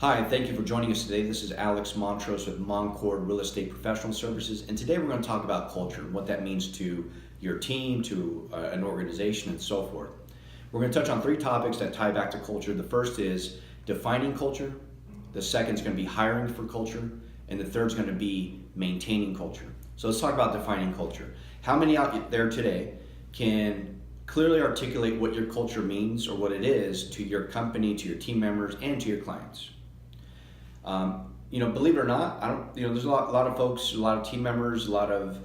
Hi, thank you for joining us today. This is Alex Montrose with Moncord Real Estate Professional Services, and today we're going to talk about culture and what that means to your team, to an organization, and so forth. We're going to touch on three topics that tie back to culture. The first is defining culture, the second is going to be hiring for culture, and the third is going to be maintaining culture. So let's talk about defining culture. How many out there today can clearly articulate what your culture means or what it is to your company, to your team members, and to your clients? Believe it or not, there's a lot of folks, a lot of team members, a lot of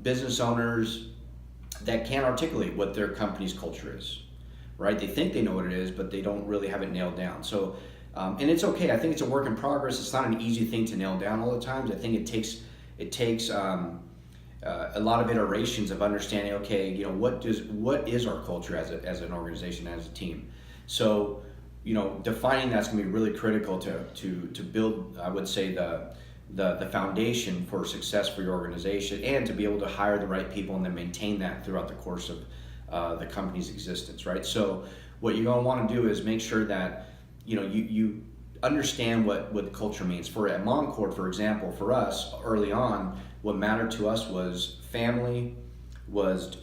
business owners that can't articulate what their company's culture is, right? They think they know what it is, but they don't really have it nailed down. So, and it's okay. I think it's a work in progress. It's not an easy thing to nail down all the times. I think it takes a lot of iterations of understanding. Okay, what is our culture as an organization, as a team? So, defining that's going to be really critical to build, I would say, the foundation for success for your organization, and to be able to hire the right people and then maintain that throughout the course of the company's existence, right? So what you're going to want to do is make sure that you understand what culture means. At Moncord, for example, for us early on, what mattered to us was family, was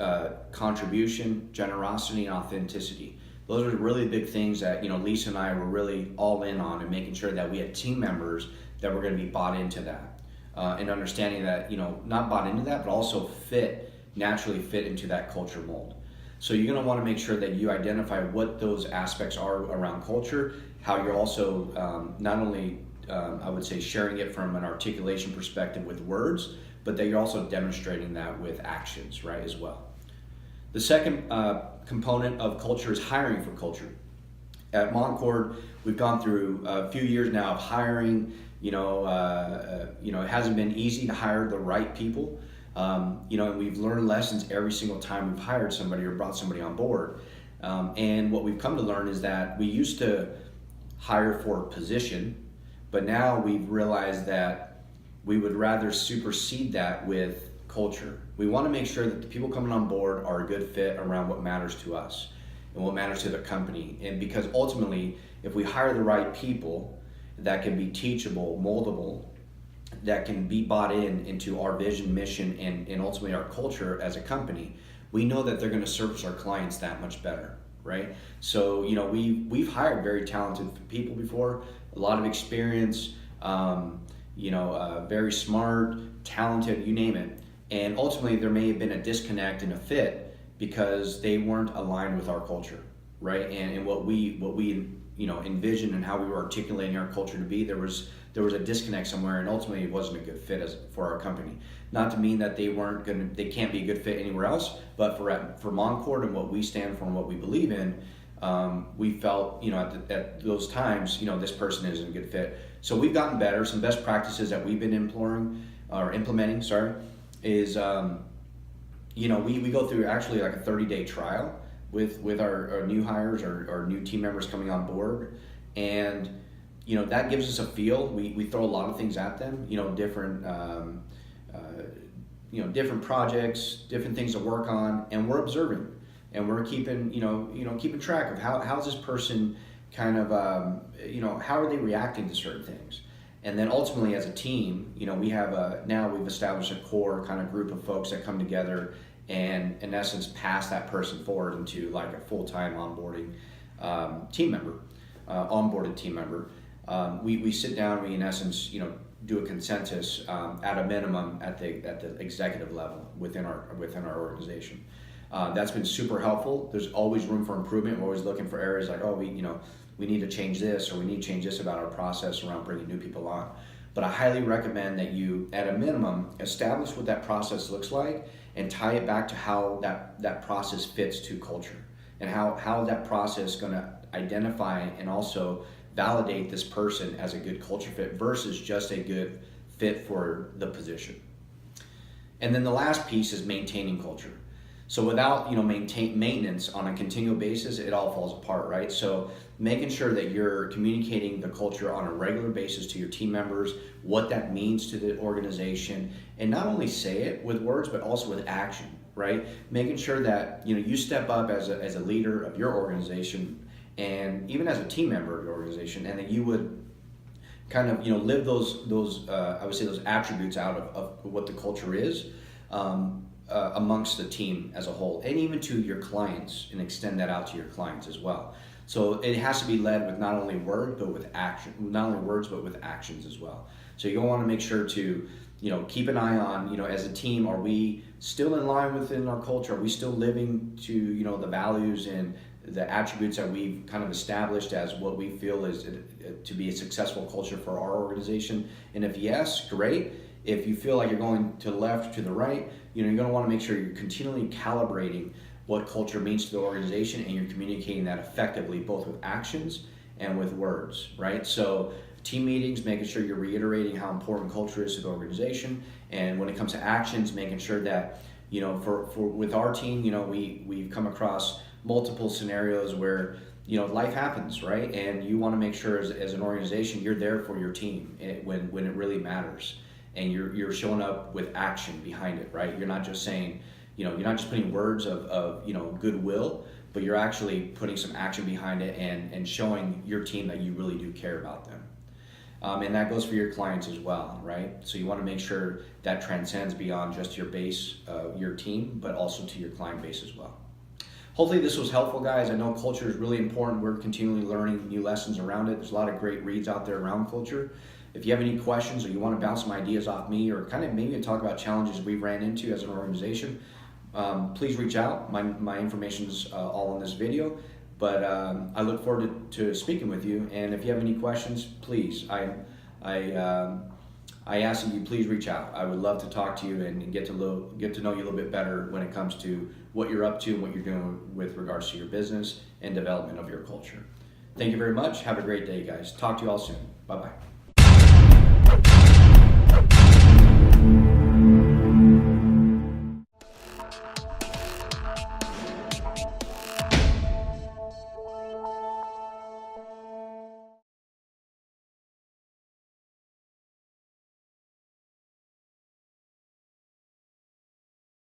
contribution, generosity, and authenticity. Those are really big things that Lisa and I were really all in on, and making sure that we had team members that were going to be bought into that, and understanding that not bought into that, but also naturally fit into that culture mold. So you're going to want to make sure that you identify what those aspects are around culture, how you're also not only I would say sharing it from an articulation perspective with words, but that you're also demonstrating that with actions, right, as well. The second component of culture is hiring for culture. At Moncord, we've gone through a few years now of hiring. It hasn't been easy to hire the right people. And we've learned lessons every single time we've hired somebody or brought somebody on board. And what we've come to learn is that we used to hire for a position, but now we've realized that we would rather supersede that with culture. We want to make sure that the people coming on board are a good fit around what matters to us and what matters to the company. And because ultimately, if we hire the right people that can be teachable, moldable, that can be bought into our vision, mission, and ultimately our culture as a company, we know that they're going to service our clients that much better, right? So, we've hired very talented people before, a lot of experience, very smart, talented, you name it. And ultimately, there may have been a disconnect and a fit because they weren't aligned with our culture, right? And what we envisioned and how we were articulating our culture to be, there was a disconnect somewhere, and ultimately it wasn't a good fit for our company. Not to mean that they can't be a good fit anywhere else, but for Moncord and what we stand for and what we believe in, we felt at those times this person isn't a good fit. So we've gotten better. Some best practices that we've been implementing is we go through actually like a 30-day trial with our new hires or new team members coming on board, and that gives us a feel. We throw a lot of things at them, different projects, different things to work on, and we're observing, and we're keeping keeping track of how's this person kind of how are they reacting to certain things. And then ultimately, as a team, we have now we've established a core kind of group of folks that come together and, in essence, pass that person forward into like a full-time onboarding team member, onboarded team member. We sit down, we in essence, do a consensus at a minimum at the executive level within our organization. That's been super helpful. There's always room for improvement. We're always looking for areas like, we need to change this, or we need to change this about our process around bringing new people on. But I highly recommend that you, at a minimum, establish what that process looks like and tie it back to how that process fits to culture, and how that process is going to identify and also validate this person as a good culture fit versus just a good fit for the position. And then the last piece is maintaining culture. So without maintenance on a continual basis, it all falls apart, right? So making sure that you're communicating the culture on a regular basis to your team members, what that means to the organization, and not only say it with words, but also with action, right? Making sure that you step up as a leader of your organization, and even as a team member of your organization, and that you would kind of live those I would say those attributes out of what the culture is amongst the team as a whole, and even to your clients, and extend that out to your clients as well. So it has to be led with not only words but with action, not only words but with actions as well. So you want to make sure to keep an eye on, as a team, are we still in line within our culture? Are we still living to the values and the attributes that we've kind of established as what we feel is to be a successful culture for our organization? And if yes, great. If you feel like you're going to the left, to the right, you're going to want to make sure you're continually calibrating what culture means to the organization, and you're communicating that effectively, both with actions and with words, right? So team meetings, making sure you're reiterating how important culture is to the organization, and when it comes to actions, making sure that for with our team, we've come across multiple scenarios where life happens, right? And you want to make sure as an organization you're there for your team when it really matters, and you're showing up with action behind it, right? You're not just saying, you're not just putting words of goodwill, but you're actually putting some action behind it and showing your team that you really do care about them. And that goes for your clients as well, right? So you want to make sure that transcends beyond just your base, your team, but also to your client base as well. Hopefully this was helpful, guys. I know culture is really important. We're continually learning new lessons around it. There's a lot of great reads out there around culture. If you have any questions, or you want to bounce some ideas off me, or kind of maybe talk about challenges we ran into as an organization, please reach out. My information's all in this video. But I look forward to speaking with you. And if you have any questions, please, I ask that you please reach out. I would love to talk to you and get to know you a little bit better when it comes to what you're up to and what you're doing with regards to your business and development of your culture. Thank you very much. Have a great day, guys. Talk to you all soon. Bye-bye.